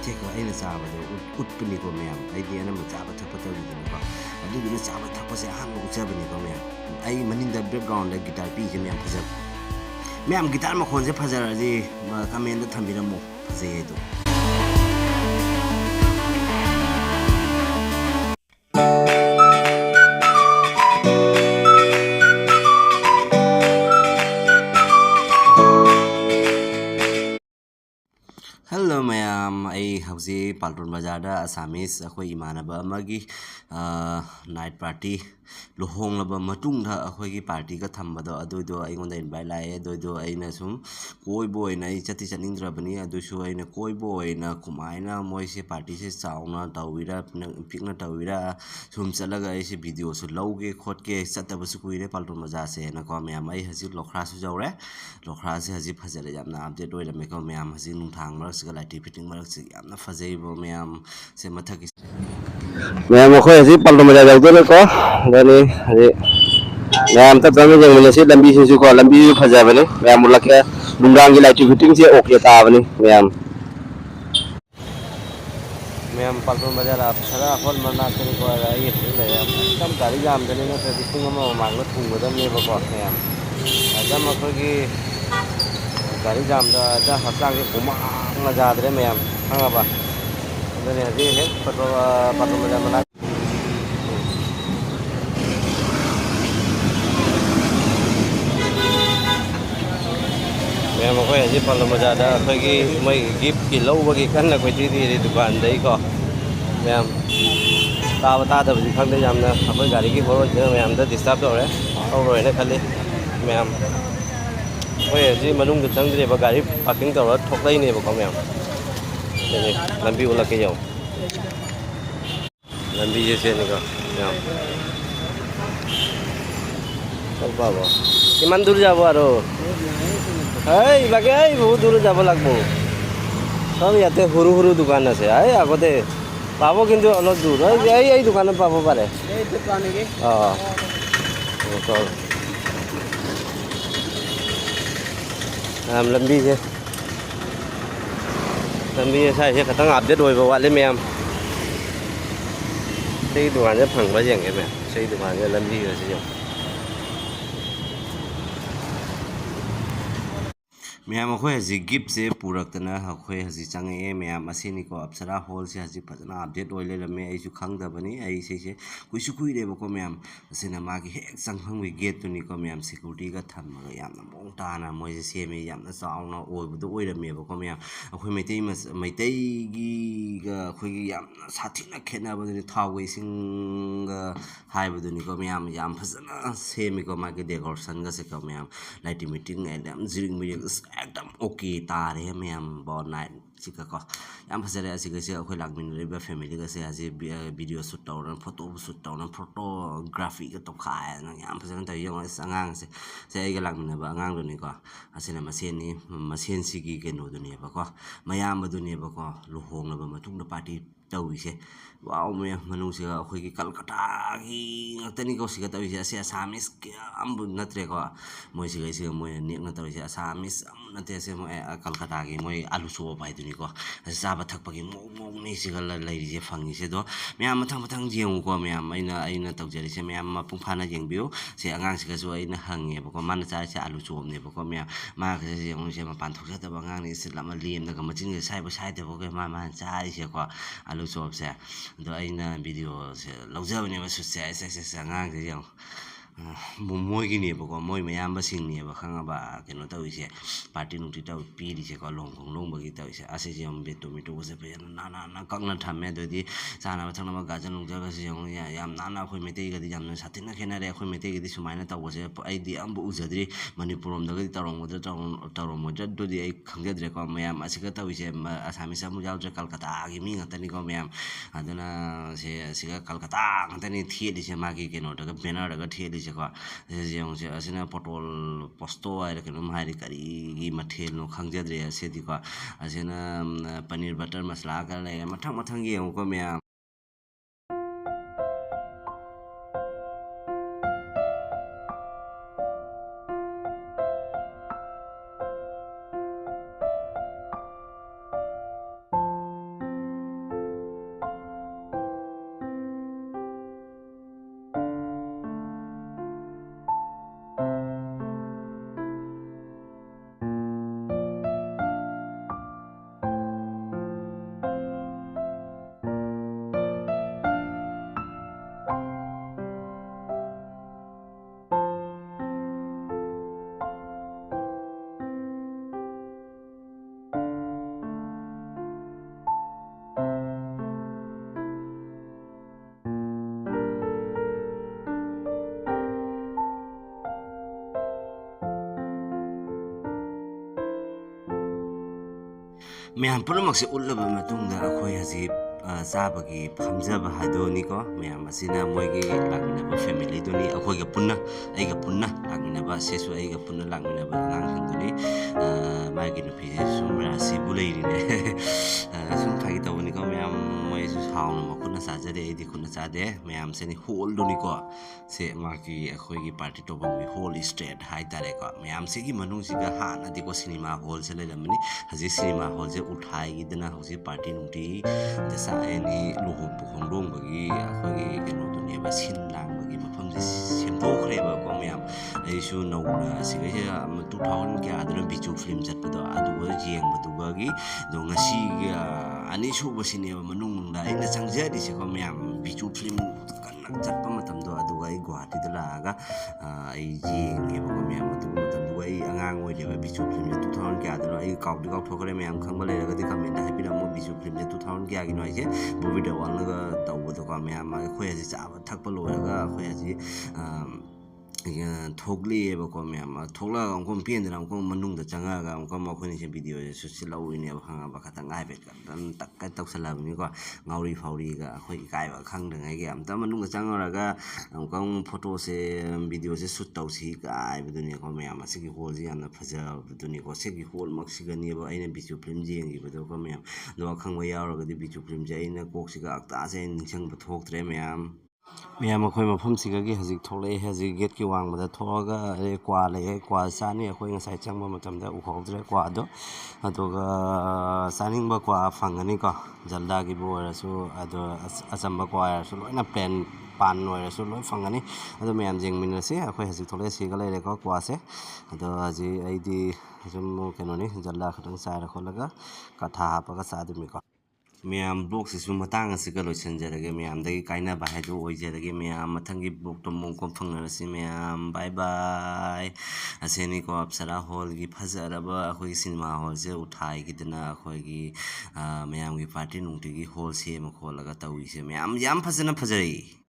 ꯃꯊꯦꯛꯀ ꯑꯩꯅ ꯆꯥꯕꯗꯣ ꯎꯠꯄꯅꯤꯀꯣ ꯃꯌꯥꯝ ꯑꯩꯗꯤ ꯑꯅꯝꯕ ꯆꯥꯕ ꯊꯛꯄ ꯇꯧꯔꯤꯗꯅꯀꯣ ꯑꯗꯨꯗꯨꯅ ꯆꯥꯕ ꯊꯛꯄꯁꯦ ꯑꯍꯥꯟꯕ ꯎꯠꯆꯕꯅꯤꯀꯣ ꯃꯌꯥꯝ ꯑꯩ ꯃꯅꯤꯡꯗ ꯕꯦꯛꯒ꯭ꯔꯥꯎꯟꯗ ꯒꯤꯇꯥꯔ ꯄꯤꯁꯦ ꯃꯌꯥꯝ ꯐꯖꯕ ꯃꯌꯥꯝ ꯒꯤꯇꯥꯔ ꯃꯈꯣꯟꯁꯦ ꯐꯖꯔꯗꯤ ꯀꯃꯦꯟꯗ ꯊꯝꯕꯤꯔꯝꯃꯣ ꯐꯖꯩ ꯑꯗꯣ Hello mayam ai hauji Paltun Bazarda Assamese akhoi imanaba amagi night party luhonglaba matungda akhoi party ka thambado adudo aingonda invite lae adudo aina sum koibo oina ai chati chaningdrabani adusu aina koibo oina kumaina moise party se chauna tawira pikna tawira sum chalaga ai se video su lauge khotke chatabasu kuire Paltun Bazar se na ko mayam ai haji lokhra su jawre lokhra se haji phajare jamna update oirame ko mayam haji nungthang mar se light fitting mar se yamna phajaibo mayam se mathaki mayam akhoi haji Paltun Bazar jawdore ko dani haji mayam ta tami jeng se lambi se ko lambi phajabani mayam ulakya nungrang gi light fitting se okay ta bani mayam Paltun Bazar apsara akhon marna kani ko ai le kam gari jam dani na fitting ma maglo thungda ne ba ko mayam ajam akhoi gi gari jam da hakchang ge kuma na jadre mayam hangaba adane haji he Paltun Bazar mana mayam akhoi haji Paltun Bazar da akhoi gi mai gift ki lawba gi kan na koi ti di dukan dai ko mayam taba ta da bi khang da yamna akhoi gari gi horo je mayam da disturb tore auroi na khali mayam oi haji manung da changdre ba gari parking tawra thoklai ne ba ko mayam lambi ula ke yau lambi je se ne ko mayam chal ba bo kiman dur jabo aro hai lage ai bahut dur jabo lagbo sob yate huru huru dukan ase ai agote pabo kintu olop dur ei dukan pabo pare ei dukan ge to lambi je sai se khatang update oi ba wale mayam sei dukan je phang ba jeng ge me sei dukan je lambi ge se mayam akhoi haji gift se puraktana akhoi haji change mayam aseni ko apsara hall se haji phajana update oi lelame ai su khangdabani ai se kuisu kuire ba ko mayam asena magi hek changphang wi gate tu ni ko mayam security ga thamma yamna mong tana moi se seme yamna chauna oibudo oirame ba ko mayam akhoi maitai gi ga akhoi gi yamna sathina khenaba ni thau gi sing ga haibudo ni ko mayam yam phajana seme ko magi decoration ga se ko mayam light meeting yam jiring mi एकदम okay तारे ma'am बहुत night चिका को याम फसरे असिगे से अखोय लागमिन रेबा family का से हाजे video shoot तौरन photo shoot तौरन फोटोग्राफी का तो खाय न याम फसरे त यंग अंगांग से आइगा लागमिन बा अंगांग दुनी को असिना मसेन सिगी केनो दुनी बा को मयाम दुनी बा को लुहोंग लब मतुंग द पार्टी तौइसे वाओ मे मनुसे अखोय की कलकत्ता की ngtani ko siga tawise ase assamese ambu natre ko moi siga se moi nek na tawise assamese am nate se moi kalkata gi moi alu so bai duni ko saba thakpa gi mo nei siga lai je phangi se do myam mathang jeng ko myam aina tawjari se myam mapung phana jeng biu se angang siga so aina hange ba ko man cha se alu so ne ba ko myam ma se jeng se ma pan thok sa ba ngang ni se lama lem na ga machin ge sai ba sai de ba ko ma cha se ko alu so se do aina video se laujabane ba su se angang se yang moi gi ne ba ko moi mayam ba sing ne ba khanga ba keno tawise party nungti taw piri se ko long ba gi tawise ase je am be tomato se pe na kangna thamme do di sana ba thangna ba gajan nungja ga se yang yam na khoi metei ga di jam na satina khena re khoi metei ga di sumaina taw se ai di am bu ujadri manipur om da ga tarong mo do di ai khangjadre ko mayam ase ga tawise assamese mu jaw kalkata gi mi ngatani ko mayam aduna se ga kalkata ngatani thi di se magi keno da banner da ga thi di se ko jeng se asina potol posto ai ra keno mai kari gi mathel no khangjadre ase di ko asina paneer butter masala ka le mathang gi ko mayam ꯃꯌꯥꯝ ꯄꯨꯝꯅꯃꯛꯁꯦ ꯎꯠꯂꯕ ꯃꯇꯨꯡꯗ ꯑꯩꯈꯣꯏ ꯍꯧꯖꯤꯛ ꯆꯥꯕꯒꯤ ꯐꯝꯖꯕ ꯍꯥꯏꯗꯨꯅꯤꯀꯣ ꯃꯌꯥꯝ ꯑꯁꯤꯅ ꯃꯣꯏꯒꯤ ꯂꯥꯛꯃꯤꯟꯅꯕ ꯐꯦꯃꯤꯂꯤꯗꯨꯅꯤ ꯑꯩꯈꯣꯏꯒ ꯄꯨꯟꯅ ꯑꯩꯒ ꯄꯨꯟꯅ ꯂꯥꯛꯃꯤꯟꯅꯕ ꯁꯤꯁꯨ ꯑꯩꯒ ꯄꯨꯟꯅ ꯂꯥꯛꯃꯤꯟꯅꯕ ꯑꯉꯥꯡꯁꯤꯡꯗꯨꯅꯤ ꯃꯥꯒꯤ ꯅꯨꯄꯤꯁꯦ ꯁꯨꯝ ꯔꯥꯁꯤꯕꯨ ꯂꯩꯔꯤꯅꯦ ꯁꯨꯝ ꯐꯥꯒꯤ ꯇꯧꯕꯅꯤꯀꯣ ꯃꯌꯥꯝ ꯃꯣꯏꯁꯨ ꯍꯥꯎꯅ ꯃꯈꯨꯠꯅ ꯆꯥꯖꯔꯦ ꯑꯩꯗꯤ ꯈꯨꯠꯅ ꯆꯥꯗꯦ ꯃꯌꯥꯝꯁꯤꯅꯤ ꯍꯣꯜꯗꯨꯅꯤꯀꯣ ꯁꯦ ꯃꯥꯒꯤ ꯑꯩꯈꯣꯏꯒꯤ ꯄꯥꯔꯇꯤ ꯇꯧꯐꯝꯒꯤ ꯍꯣꯜ ꯏꯁꯇ꯭ꯔꯦꯠ ꯍꯥꯏꯇꯥꯔꯦꯀꯣ ꯃꯌꯥꯝꯁꯤꯒꯤ ꯃꯅꯨꯡꯁꯤꯒ ꯍꯥꯟꯅꯗꯤꯀꯣ ꯁꯤꯅꯦꯃꯥ ꯍꯣꯜꯁꯦ ꯂꯩꯔꯝꯕꯅꯤ ꯍꯧꯖꯤꯛ ꯁꯤꯅꯦꯃꯥ ꯍꯣꯜꯁꯦ ꯎꯠꯊꯥꯏꯒꯤꯗꯅ ꯍꯧꯖꯤꯛ ꯄꯥꯔꯇꯤ ꯅꯨꯡꯇꯤ ꯗꯁꯥꯏꯅꯤ ꯂꯨꯍꯣꯡ ꯈꯣꯡꯗꯣꯡꯕꯒꯤ ꯑꯩꯈꯣꯏꯒꯤ ꯀꯩꯅꯣꯗꯨꯅꯦꯕ ꯁꯤꯟ ꯂꯥꯡꯕꯒꯤ ꯃꯐꯝꯁꯦ ꯁꯦꯝꯗꯣꯛꯈ꯭ꯔꯦꯕꯀꯣ ꯃꯌꯥꯝ ꯑꯩꯁꯨ ꯅꯧꯅ ꯁꯤꯒꯩꯁꯤꯗ 2000 ꯀꯌꯥꯗꯅ ꯕꯤꯖꯨ ꯐꯤꯂꯝ ꯆꯠꯄꯗꯣ ꯑꯗꯨꯒ ꯌꯦꯡꯕꯗꯨꯒꯤ ꯑꯗꯣ ꯉꯁꯤꯒꯤ ꯑꯅꯤꯁꯨꯕꯁꯤꯅꯦꯕ ꯃꯅꯨꯡꯗ ꯑꯩꯅ ꯆꯪꯖꯔꯤꯁꯦꯀꯣ ꯃꯌꯥꯝ ꯕꯤꯖꯨ ꯐꯤꯂꯝ ꯀꯟꯅ ꯆꯠꯄ ꯃꯇꯝꯗꯣ ꯑꯗꯨꯒ ꯑꯩ ꯒꯨꯍꯥꯇꯤꯗ ꯂꯥꯛꯑꯒ ꯑꯩ ꯌꯦꯡꯉꯦꯕꯀꯣ ꯃꯌꯥꯝ ꯑꯗꯨꯒꯤ ꯃꯇꯝꯗꯨꯒ ꯑꯩ ꯑꯉꯥꯡ ꯑꯣꯏꯔꯦꯕ ꯕꯤꯖꯨ ꯐꯤꯂꯝꯁꯦ 2000 ꯀꯌꯥꯗꯅꯣ ꯑꯩ ꯀꯥꯎꯗꯤ ꯀꯥꯎꯊꯣꯛꯈ꯭ꯔꯦ ꯃꯌꯥꯝ ꯈꯪꯕ ꯂꯩꯔꯒꯗꯤ ꯀꯃꯦꯟꯇ ꯍꯥꯏꯕꯤꯔꯝꯃꯣ ꯕꯤꯖꯨ ꯐꯤꯂꯝꯁꯦ 2000 ꯀꯌꯥꯒꯤꯅꯣ ꯍꯥꯏꯁꯦ ꯕꯣꯕꯤꯗ ꯋꯥꯡꯅꯒ ꯇꯧꯕꯗꯣꯀꯣ ꯃꯌꯥꯝ ꯑꯩꯈꯣꯏ ꯍꯧꯖꯤꯛ ꯆꯥꯕ ꯊꯛꯄ ꯂꯣꯏꯔꯒ ꯑꯩꯈꯣꯏ ꯍꯧꯖꯤꯛ ꯊꯣꯛꯂꯛꯑꯦꯕꯀꯣ ꯃꯌꯥꯝ ꯊꯣꯛꯂꯛꯑꯒ ꯑꯃꯨꯛ ꯄꯦꯟꯗꯅ ꯑꯃꯨꯛ ꯃꯅꯨꯡꯗ ꯆꯪꯉꯛꯑꯒ ꯑꯃꯨꯛ ꯃꯈꯣꯏꯅꯤꯁꯦ ꯚꯤꯗꯤꯑꯣꯁꯦ ꯁꯨꯠꯁꯦ ꯂꯧꯔꯤꯅꯦꯕ ꯈꯪꯉꯕ ꯈꯇꯪ ꯍꯥꯏꯐꯦꯠ ꯈꯇꯪ ꯇꯛꯀ ꯇꯧꯁꯜꯂꯛꯑꯕꯅꯤꯀꯣ ꯉꯥꯎꯔꯤ ꯐꯥꯎꯔꯤꯒ ꯑꯩꯈꯣꯏ ꯏꯀꯥꯏꯕ ꯈꯪꯗ꯭ꯔꯤꯉꯩꯒꯤ ꯑꯝꯇ ꯃꯅꯨꯡꯗ ꯆꯪꯉꯨꯔꯒ ꯑꯃꯨꯛꯀ ꯐꯣꯇꯣꯁꯦ ꯚꯤꯗꯤꯑꯣꯁꯦ ꯁꯨꯠ ꯇꯧꯁꯤ ꯀꯥꯏꯕꯗꯨꯅꯤꯀꯣ ꯃꯌꯥꯝ ꯑꯁꯤꯒꯤ ꯍꯣꯜꯁꯦ ꯌꯥꯝꯅ ꯐꯖꯕꯗꯨꯅꯤꯀꯣ ꯁꯤꯒꯤ ꯍꯣꯜꯃꯛꯁꯤꯒꯅꯦꯕ ꯑꯩꯅ ꯕꯤꯖꯨ ꯐꯤꯂꯝ ꯌꯦꯡꯈꯤꯕꯗꯣꯀꯣ ꯃꯌꯥꯝ ꯑꯗꯣ ꯑꯈꯪꯕ ꯌꯥꯎꯔꯒꯗꯤ ꯕꯤꯖꯨ ꯐꯤꯂꯝꯁꯦ ꯑꯩꯅ ꯀꯣꯛꯁꯤꯒ ꯑꯛꯇꯥꯁꯦ ꯑꯩꯅ ꯅꯤꯡꯁꯤꯡꯕ ꯊꯣꯛꯇ꯭ꯔꯦ ꯃꯌꯥꯝ ꯑꯩꯈꯣꯏ ꯃꯐꯝꯁꯤꯒꯒꯤ ꯍꯧꯖꯤꯛ ꯊꯣꯛꯂꯛꯑꯦ ꯍꯧꯖꯤꯛ ꯒꯦꯠꯀꯤ ꯋꯥꯡꯃꯗ ꯊꯣꯛꯑꯒ ꯀ꯭ꯋꯥ ꯂꯩꯑꯦ ꯀ꯭ꯋꯥ ꯆꯥꯅꯤ ꯑꯩꯈꯣꯏ ꯉꯁꯥꯏ ꯆꯪꯕ ꯃꯇꯝꯗ ꯎꯍꯧꯗ꯭ꯔꯦ ꯀ꯭ꯋꯥꯗꯣ ꯑꯗꯨꯒ ꯆꯥꯅꯤꯡꯕ ꯀ꯭ꯋꯥ ꯐꯪꯒꯅꯤꯀꯣ ꯖꯜꯗꯥꯒꯤꯕꯨ ꯑꯣꯏꯔꯁꯨ ꯑꯗꯣ ꯑꯆꯝꯕ ꯀ꯭ꯋꯥ ꯑꯣꯏꯔꯁꯨ ꯂꯣꯏꯅ ꯄ꯭ꯂꯦꯟ ꯄꯥꯟ ꯑꯣꯏꯔꯁꯨ ꯂꯣꯏ ꯐꯪꯒꯅꯤ ꯑꯗꯣ ꯃꯌꯥꯝ ꯌꯦꯡꯃꯤꯟꯅꯁꯤ ꯑꯩꯈꯣꯏ ꯍꯧꯖꯤꯛ ꯊꯣꯛꯂꯛꯑꯦ ꯁꯤꯒ ꯂꯩꯔꯦꯀꯣ ꯀ꯭ꯋꯥꯁꯦ ꯑꯗꯣ ꯍꯧꯖꯤꯛ ꯑꯩꯗꯤ ꯁꯨꯝ ꯀꯩꯅꯣꯅꯤ ꯖꯜꯗꯥ ꯈꯛꯇꯪ ꯆꯥꯏꯔ ꯈꯣꯠꯂꯒ ꯀꯊꯥ ꯍꯥꯞꯄꯒ ꯆꯥꯗꯣꯏꯅꯤꯀꯣ ꯃꯌꯥꯝ ꯕ꯭ꯂꯣꯛꯁꯤꯁꯨ ꯃꯇꯥꯡ ꯑꯁꯤꯒ ꯂꯣꯏꯁꯤꯟꯖꯔꯒꯦ ꯃꯌꯥꯝꯗꯒꯤ ꯀꯥꯏꯅꯕ ꯍꯥꯏꯗꯨ ꯑꯣꯏꯖꯔꯒꯦ ꯃꯌꯥꯝ ꯃꯊꯪꯒꯤ ꯕ꯭ꯂꯣꯛꯇ ꯑꯃꯨꯛ ꯐꯪꯅꯔꯁꯤ ꯃꯌꯥꯝ ꯕꯥꯏ ꯕꯥꯏ ꯑꯁꯤꯅꯤꯀꯣ ꯑꯞꯁꯔꯥ ꯍꯣꯜꯒꯤ ꯐꯖꯔꯕ ꯑꯩꯈꯣꯏꯒꯤ ꯁꯤꯅꯦꯃꯥ ꯍꯣꯜꯁꯦ ꯎꯠꯊꯥꯏꯒꯤꯗꯅ ꯑꯩꯈꯣꯏꯒꯤ ꯃꯌꯥꯝꯒꯤ ꯄꯥꯔꯇꯤ ꯅꯨꯡꯇꯤꯒꯤ ꯍꯣꯜ ꯁꯦꯝꯃ ꯈꯣꯠꯂꯒ ꯇꯧꯔꯤꯁꯦ ꯃꯌꯥꯝ ꯌꯥꯝ ꯐꯖꯅ ꯐꯖꯩ